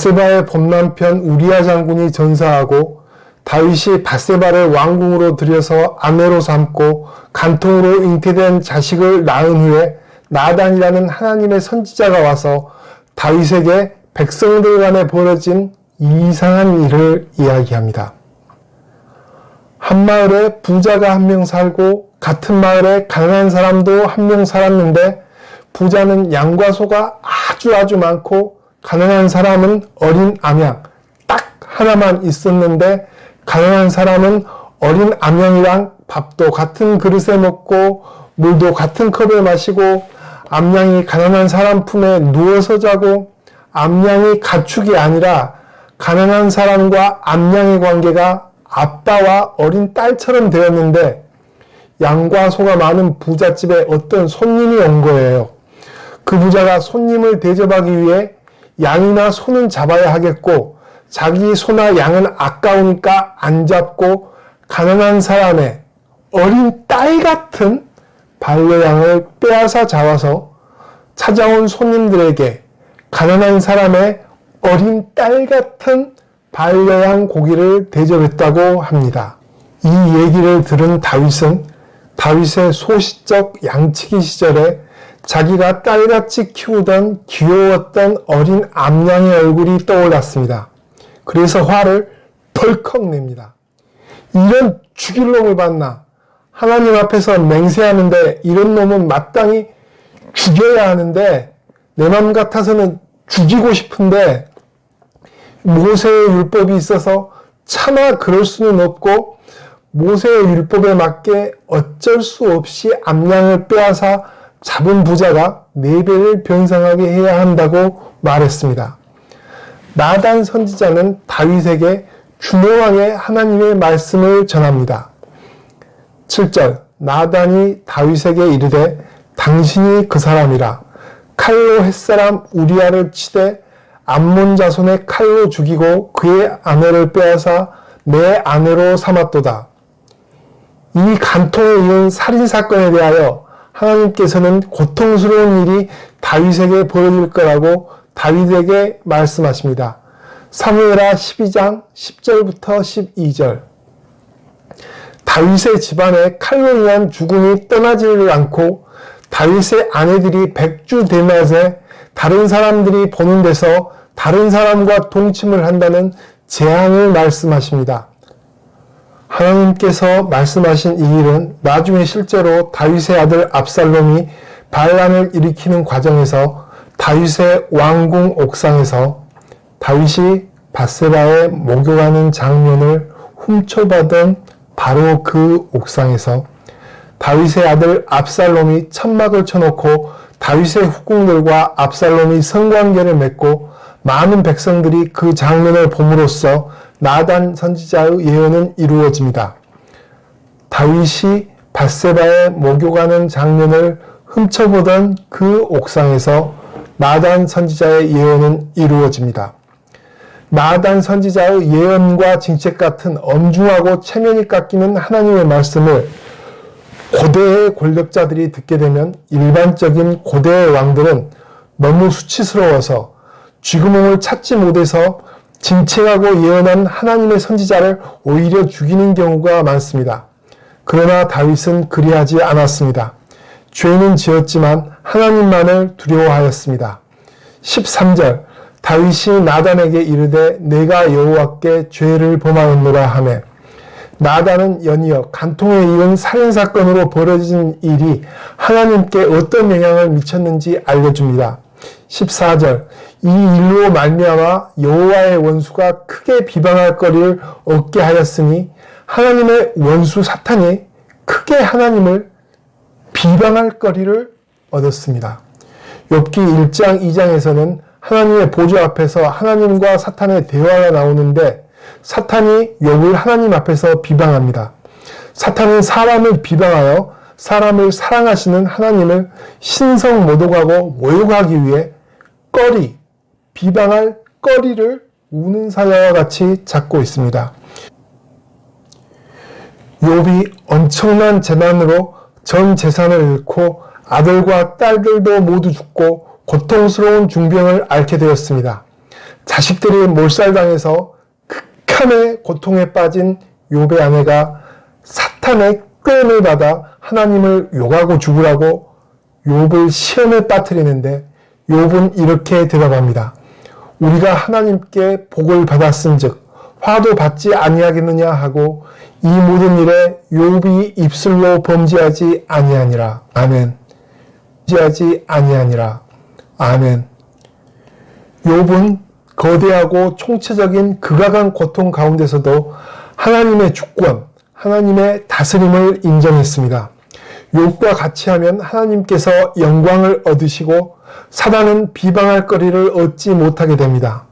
밧세바의 봄남편 우리아 장군이 전사하고 다윗이 밧세바를 왕궁으로 들여서 아내로 삼고 간통으로 잉태된 자식을 낳은 후에 나단이라는 하나님의 선지자가 와서 다윗에게 백성들 간에 벌어진 이상한 일을 이야기합니다. 한 마을에 부자가 한 명 살고 같은 마을에 가난한 사람도 한 명 살았는데 부자는 양과 소가 아주 많고 가난한 사람은 어린 암양 딱 하나만 있었는데 가난한 사람은 어린 암양이랑 밥도 같은 그릇에 먹고 물도 같은 컵에 마시고 암양이 가난한 사람 품에 누워서 자고 암양이 가축이 아니라 가난한 사람과 암양의 관계가 아빠와 어린 딸처럼 되었는데 양과 소가 많은 부잣집에 어떤 손님이 온 거예요. 그 부자가 손님을 대접하기 위해 양이나 소는 잡아야 하겠고 자기 소나 양은 아까우니까 안 잡고 가난한 사람의 어린 딸 같은 반려양을 빼앗아 잡아서 찾아온 손님들에게 가난한 사람의 어린 딸 같은 반려양 고기를 대접했다고 합니다. 이 얘기를 들은 다윗은 다윗의 소시적 양치기 시절에 자기가 딸같이 키우던 귀여웠던 어린 암양의 얼굴이 떠올랐습니다. 그래서 화를 덜컥 냅니다. 이런 죽일 놈을 봤나? 하나님 앞에서 맹세하는데 이런 놈은 마땅히 죽여야 하는데 내 맘 같아서는 죽이고 싶은데 모세의 율법이 있어서 차마 그럴 수는 없고 모세의 율법에 맞게 어쩔 수 없이 암양을 빼앗아 잡은 부자가 4배를 변상하게 해야 한다고 말했습니다. 나단 선지자는 다윗에게 중요하게 하나님의 말씀을 전합니다. 7절 나단이 다윗에게 이르되 당신이 그 사람이라 칼로 햇사람 우리아를 치되 암몬 자손의 칼로 죽이고 그의 아내를 빼앗아 내 아내로 삼았도다. 이 간통에 이은 살인사건에 대하여 하나님께서는 고통스러운 일이 다윗에게 벌어질 거라고 다윗에게 말씀하십니다. 사무엘하 12장 10절부터 12절 다윗의 집안에 칼로 인한 죽음이 떠나지를 않고 다윗의 아내들이 백주대낮에 다른 사람들이 보는 데서 다른 사람과 동침을 한다는 재앙을 말씀하십니다. 하나님께서 말씀하신 이 일은 나중에 실제로 다윗의 아들 압살롬이 반란을 일으키는 과정에서 다윗의 왕궁 옥상에서 다윗이 밧세바에 목욕하는 장면을 훔쳐받은 바로 그 옥상에서 다윗의 아들 압살롬이 천막을 쳐놓고 다윗의 후궁들과 압살롬이 성관계를 맺고 많은 백성들이 그 장면을 봄으로써 나단 선지자의 예언은 이루어집니다. 다윗이 밧세바에 목욕하는 장면을 훔쳐보던 그 옥상에서 나단 선지자의 예언은 이루어집니다. 나단 선지자의 예언과 징책 같은 엄중하고 체면이 깎이는 하나님의 말씀을 고대의 권력자들이 듣게 되면 일반적인 고대의 왕들은 너무 수치스러워서 쥐구멍을 찾지 못해서 징책하고 예언한 하나님의 선지자를 오히려 죽이는 경우가 많습니다. 그러나 다윗은 그리하지 않았습니다. 죄는 지었지만 하나님만을 두려워하였습니다. 13절 다윗이 나단에게 이르되 내가 여호와께 죄를 범하였노라 하매 나단은 연이어 간통에 이은 살인사건으로 벌어진 일이 하나님께 어떤 영향을 미쳤는지 알려줍니다. 14절 이 일로 말미암아 여호와의 원수가 크게 비방할 거리를 얻게 하였으니 하나님의 원수 사탄이 크게 하나님을 비방할 거리를 얻었습니다. 욥기 1장 2장에서는 하나님의 보좌 앞에서 하나님과 사탄의 대화가 나오는데 사탄이 욥을 하나님 앞에서 비방합니다. 사탄은 사람을 비방하여 사람을 사랑하시는 하나님을 신성 모독하고 모욕하기 위해 비방할 거리를 우는 사자와 같이 잡고 있습니다. 욥이 엄청난 재난으로 전 재산을 잃고 아들과 딸들도 모두 죽고 고통스러운 중병을 앓게 되었습니다. 자식들이 몰살당해서 극한의 고통에 빠진 욥의 아내가 사탄의 꾀임을 받아 하나님을 욕하고 죽으라고 욥을 시험에 빠뜨리는데 욥은 이렇게 대답합니다. 우리가 하나님께 복을 받았은즉 화도 받지 아니하겠느냐 하고 이 모든 일에 욥이 입술로 범죄하지 아니하니라. 아멘. 범죄하지 아니하니라. 아멘. 욥은 거대하고 총체적인 극악한 고통 가운데서도 하나님의 주권, 하나님의 다스림을 인정했습니다. 욥과 같이 하면 하나님께서 영광을 얻으시고 사단은 비방할 거리를 얻지 못하게 됩니다.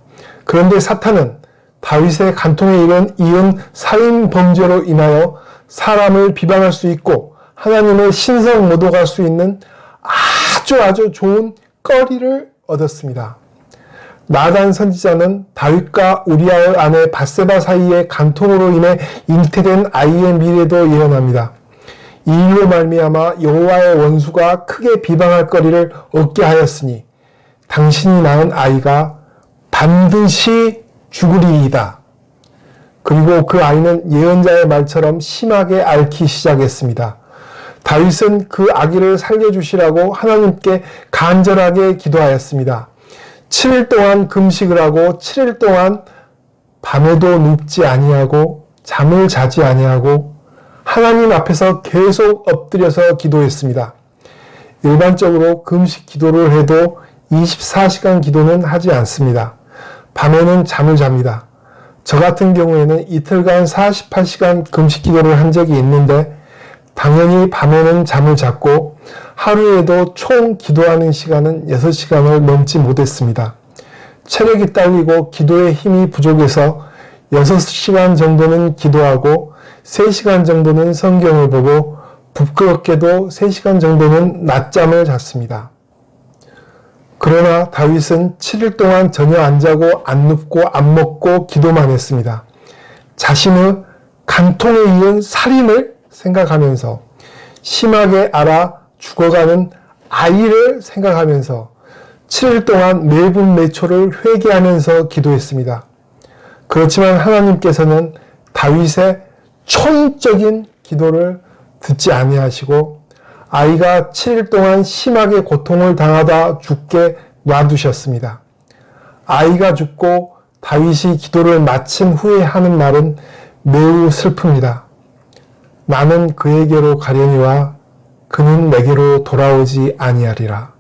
그런데 사탄은 다윗의 간통에 이은 살인 범죄로 인하여 사람을 비방할 수 있고 하나님을 신성 모독할 수 있는 아주 좋은 거리를 얻었습니다. 나단 선지자는 다윗과 우리아의 아내 밧세바 사이의 간통으로 인해 잉태된 아이의 미래도 예언합니다. 이 일로 말미암아 여호와의 원수가 크게 비방할 거리를 얻게 하였으니 당신이 낳은 아이가 반드시 죽으리이다. 그리고 그 아이는 예언자의 말처럼 심하게 앓기 시작했습니다. 다윗은 그 아기를 살려주시라고 하나님께 간절하게 기도하였습니다. 7일 동안 금식을 하고 7일 동안 밤에도 눕지 아니하고 잠을 자지 아니하고 하나님 앞에서 계속 엎드려서 기도했습니다. 일반적으로 금식 기도를 해도 24시간 기도는 하지 않습니다. 밤에는 잠을 잡니다. 저 같은 경우에는 이틀간 48시간 금식 기도를 한 적이 있는데 당연히 밤에는 잠을 잤고 하루에도 총 기도하는 시간은 6시간을 넘지 못했습니다. 체력이 딸리고 기도의 힘이 부족해서 6시간 정도는 기도하고 3시간 정도는 성경을 보고 부끄럽게도 3시간 정도는 낮잠을 잤습니다. 그러나 다윗은 7일 동안 전혀 안 자고 안 눕고 안 먹고 기도만 했습니다. 자신의 간통에 이은 살인을 생각하면서 심하게 앓아 죽어가는 아이를 생각하면서 7일 동안 매분 매초를 회개하면서 기도했습니다. 그렇지만 하나님께서는 다윗의 초인적인 기도를 듣지 아니하시고 아이가 7일 동안 심하게 고통을 당하다 죽게 놔두셨습니다. 아이가 죽고 다윗이 기도를 마친 후에 하는 말은 매우 슬픕니다. 나는 그에게로 가려니와 그는 내게로 돌아오지 아니하리라.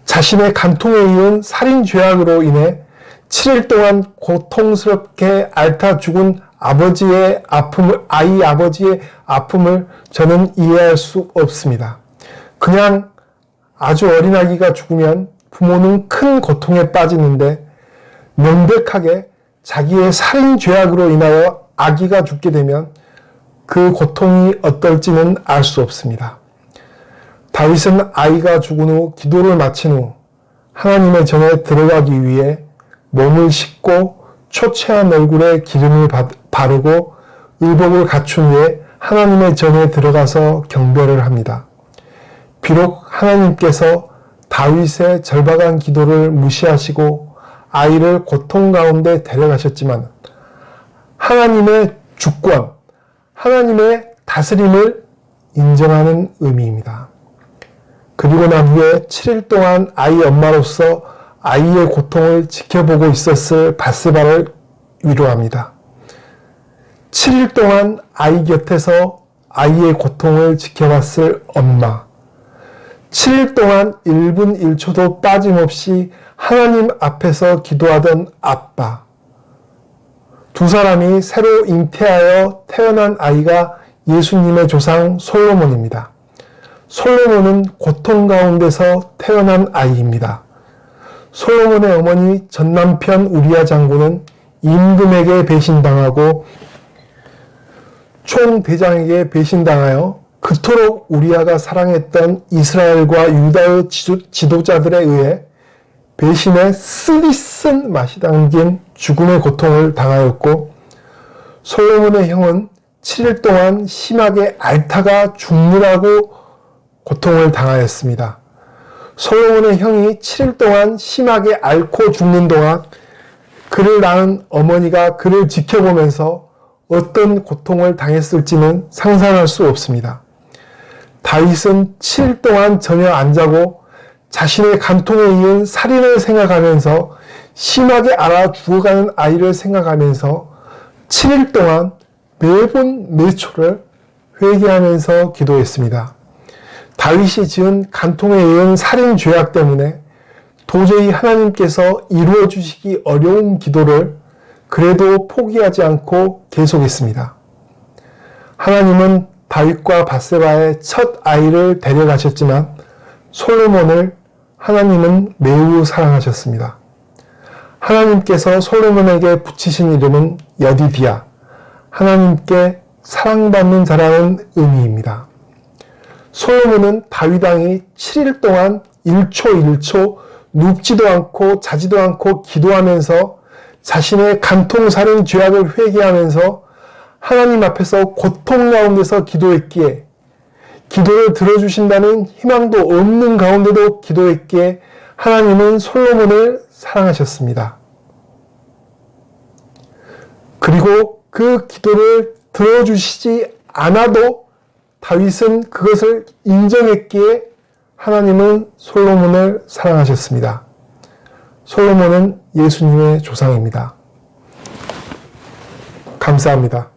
자신의 간통에 이은 살인 죄악으로 인해 7일 동안 고통스럽게 앓다 죽은 아이 아버지의 아픔을 저는 이해할 수 없습니다. 그냥 아주 어린 아기가 죽으면 부모는 큰 고통에 빠지는데 명백하게 자기의 살인 죄악으로 인하여 아기가 죽게 되면 그 고통이 어떨지는 알 수 없습니다. 다윗은 아이가 죽은 후 기도를 마친 후 하나님의 전에 들어가기 위해 몸을 씻고 초췌한 얼굴에 기름을 바르고 의복을 갖춘 후에 하나님의 전에 들어가서 경배를 합니다. 비록 하나님께서 다윗의 절박한 기도를 무시하시고 아이를 고통 가운데 데려가셨지만 하나님의 주권, 하나님의 다스림을 인정하는 의미입니다. 그리고 난 후에 7일 동안 아이 엄마로서 아이의 고통을 지켜보고 있었을 밧세바를 위로합니다. 7일 동안 아이 곁에서 아이의 고통을 지켜봤을 엄마. 7일 동안 1분 1초도 빠짐없이 하나님 앞에서 기도하던 아빠. 두 사람이 새로 잉태하여 태어난 아이가 예수님의 조상 솔로몬입니다. 솔로몬은 고통 가운데서 태어난 아이입니다. 솔로몬의 어머니 전남편 우리아 장군은 임금에게 배신당하고 총대장에게 배신당하여 그토록 우리아가 사랑했던 이스라엘과 유다의 지도자들에 의해 배신에 쓰디쓴 맛이 담긴 죽음의 고통을 당하였고 솔로몬의 형은 7일 동안 심하게 앓다가 죽느라고 고통을 당하였습니다. 솔로몬의 형이 7일 동안 심하게 앓고 죽는 동안 그를 낳은 어머니가 그를 지켜보면서 어떤 고통을 당했을지는 상상할 수 없습니다. 다윗은 7일 동안 전혀 안 자고 자신의 간통에 이은 살인을 생각하면서 심하게 앓아 죽어가는 아이를 생각하면서 7일 동안 매분 매초를 회개하면서 기도했습니다. 다윗이 지은 간통에 이은 살인 죄악 때문에 도저히 하나님께서 이루어 주시기 어려운 기도를 그래도 포기하지 않고 계속했습니다. 하나님은 다윗과 밧세바의 첫 아이를 데려가셨지만 솔로몬을 하나님은 매우 사랑하셨습니다. 하나님께서 솔로몬에게 붙이신 이름은 여디디야, 하나님께 사랑받는 자라는 의미입니다. 솔로몬은 다윗 왕이 7일 동안 1초 1초 눕지도 않고 자지도 않고 기도하면서 자신의 간통살인 죄악을 회개하면서 하나님 앞에서 고통 가운데서 기도했기에, 기도를 들어주신다는 희망도 없는 가운데도 기도했기에 하나님은 솔로몬을 사랑하셨습니다. 그리고 그 기도를 들어주시지 않아도 다윗은 그것을 인정했기에 하나님은 솔로몬을 사랑하셨습니다. 솔로몬은 예수님의 조상입니다. 감사합니다.